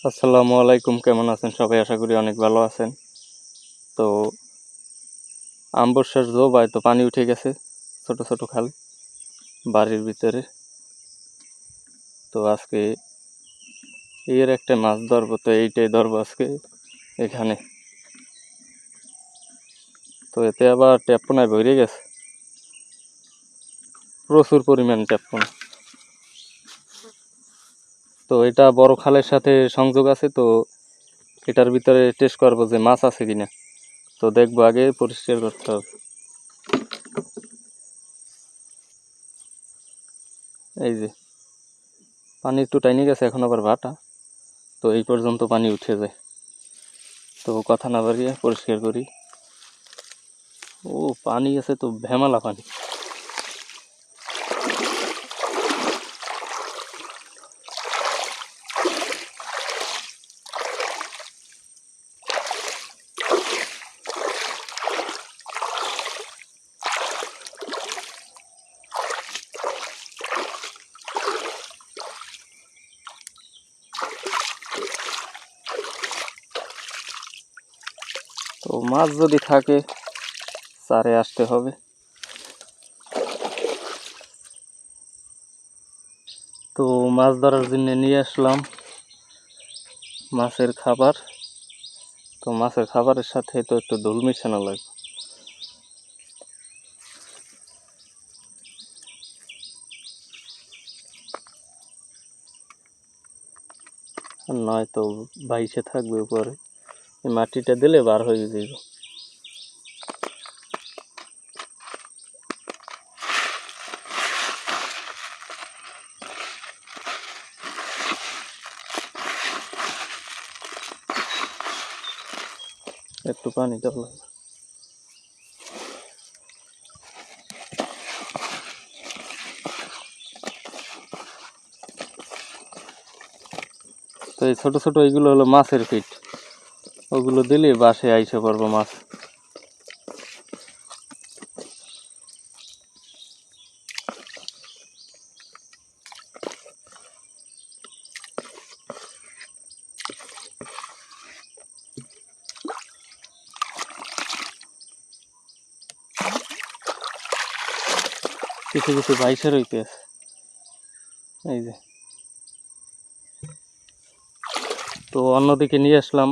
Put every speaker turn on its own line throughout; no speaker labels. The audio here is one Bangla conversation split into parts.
আসসালামু আলাইকুম, কেমন আছেন সবাই? আশা করি অনেক ভালো আছেন। তো আমবর্ষার জোবায় তো পানি উঠে গেছে ছোট ছোট খাল বাড়ির ভিতরে। তো আজকে এর একটা মাছ ধরবো, তো এইটাই ধরবো আজকে এখানে। তো এতে আবার ট্যাপপোনায় ভরে গেছে, প্রচুর পরিমাণ ট্যাপপোনা। তো এটা বড় খালের সাথে সংযোগ আছে, তো এটার ভিতরে টেস্ট করবো যে মাছ আছে কিনা। তো দেখবো, আগে পরিষ্কার করতে হবে। এই যে পানি একটু টাইনে গেছে, এখন আবার ভাটা, তো এই পর্যন্ত পানি উঠে যায়। তো কথা না বাড়িয়ে পরিষ্কার করি। ও পানি আছে তো, ভ্যামালা পানি। তো মাছ যদি থাকে চারে আসতে হবে। তো মাছ ধরার জন্য নিয়ে আসলাম মাছের খাবার। তো মাছের খাবারের সাথে তো একটু দোল মিশানো লাগবে। আর নয়তো বাইসে থাকবে উপরে, এই মাটিটা দিলে বার হয়ে যাবে। একটু পানি দেওয়া লাগবে। তো এই ছোট ছোট এইগুলো হলো মাছের ফিট, ওগুলো দিলে বাসে আইসে পড়বো মাছ। কিছু কিছু বাইসে রইতে আছে। এই যে, তো অন্যদিকে নিয়ে আসলাম।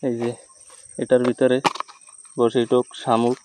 এই যে এটার ভিতরে বসে টোক শামুক।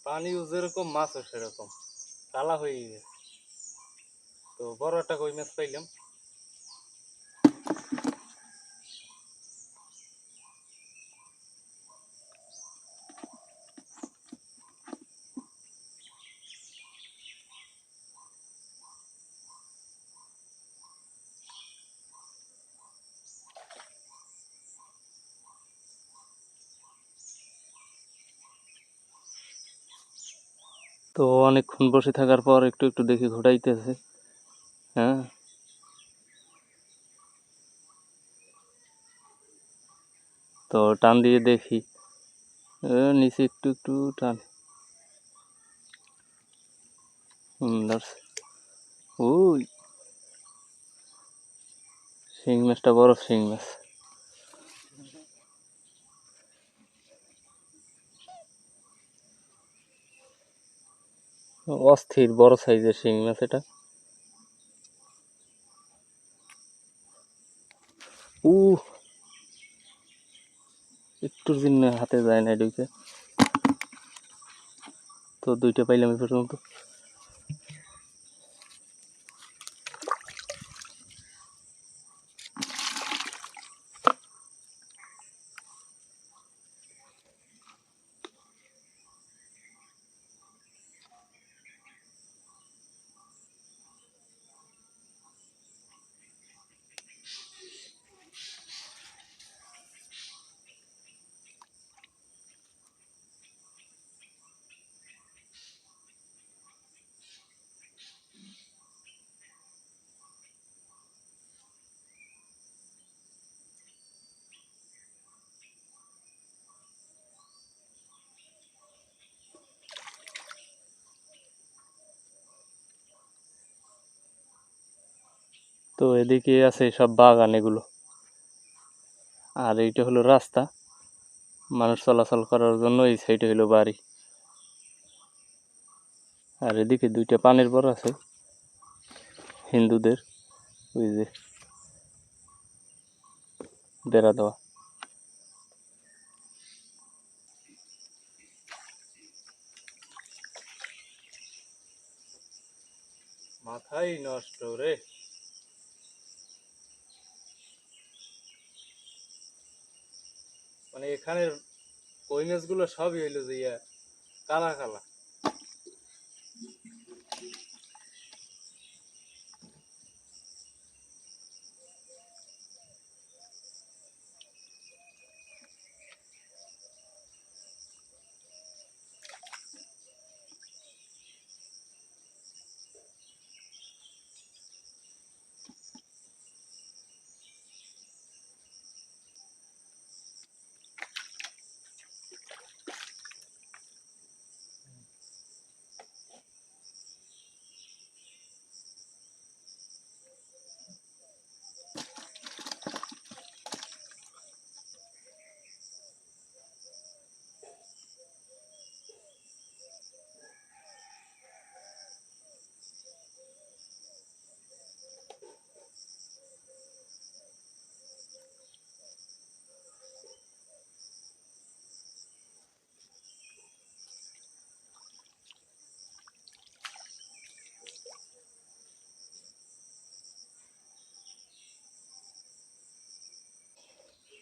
পানিও যেরকম মাছও সেরকম কালা হয়ে গেছে। তো বড় একটা কই মাছ পাইলাম। তো অনেকক্ষণ বসে থাকার পর একটু একটু দেখি ঘোরাইতেছে। হ্যাঁ, তো টান দিয়ে দেখি, নিচে একটু একটু টান। ধরছে। ওই শিং মাছটা বড় শিং মাছ। অস্থির বড় সাইজের শিং মাছ এটা। উ একটুর জন্য হাতে যায় না ঢুকে। তো দুইটা পাইলাম এই পর্যন্ত। তো এদিকে আছে সব বাগান এগুলো, আর এইটা হলো রাস্তা, মানুষ চলাচল করার জন্য। এই সাইডে হলো বাড়ি, আর এদিকে দুইটা পানির বর আছে হিন্দুদের, ওই যে বেড়া দেওয়া। মাথাই নষ্ট রে। মানে এখানের কই মাছগুলো সবই হইলো যে কালা কালা।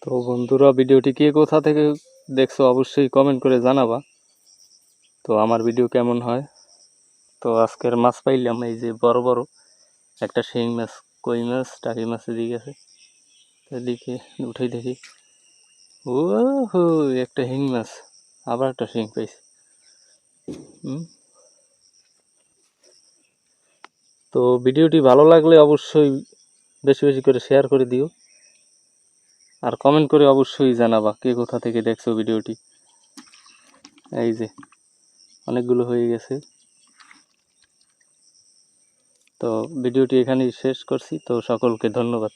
তো বন্ধুরা, ভিডিওটি কে কোথা থেকে দেখছো অবশ্যই কমেন্ট করে জানাবা। তো আমার ভিডিও কেমন হয়। তো আজকের মাছ পাইলাম এই যে বড় বড় একটা শিং মাছ, কই মাছ, টাকি মাছ এদিকে গেছে, এদিকে উঠেই দেখি ও হো একটা শিং মাছ, আবার একটা শিং পাইছি। তো ভিডিওটি ভালো লাগলে অবশ্যই বেশি বেশি করে শেয়ার করে দিও, আর কমেন্ট করে অবশ্যই জানাবা কে কোথা থেকে দেখছো ভিডিওটি। এই যে অনেকগুলো হয়ে গেছে। তো ভিডিওটি এখানেই শেষ করছি। তো সকলকে ধন্যবাদ।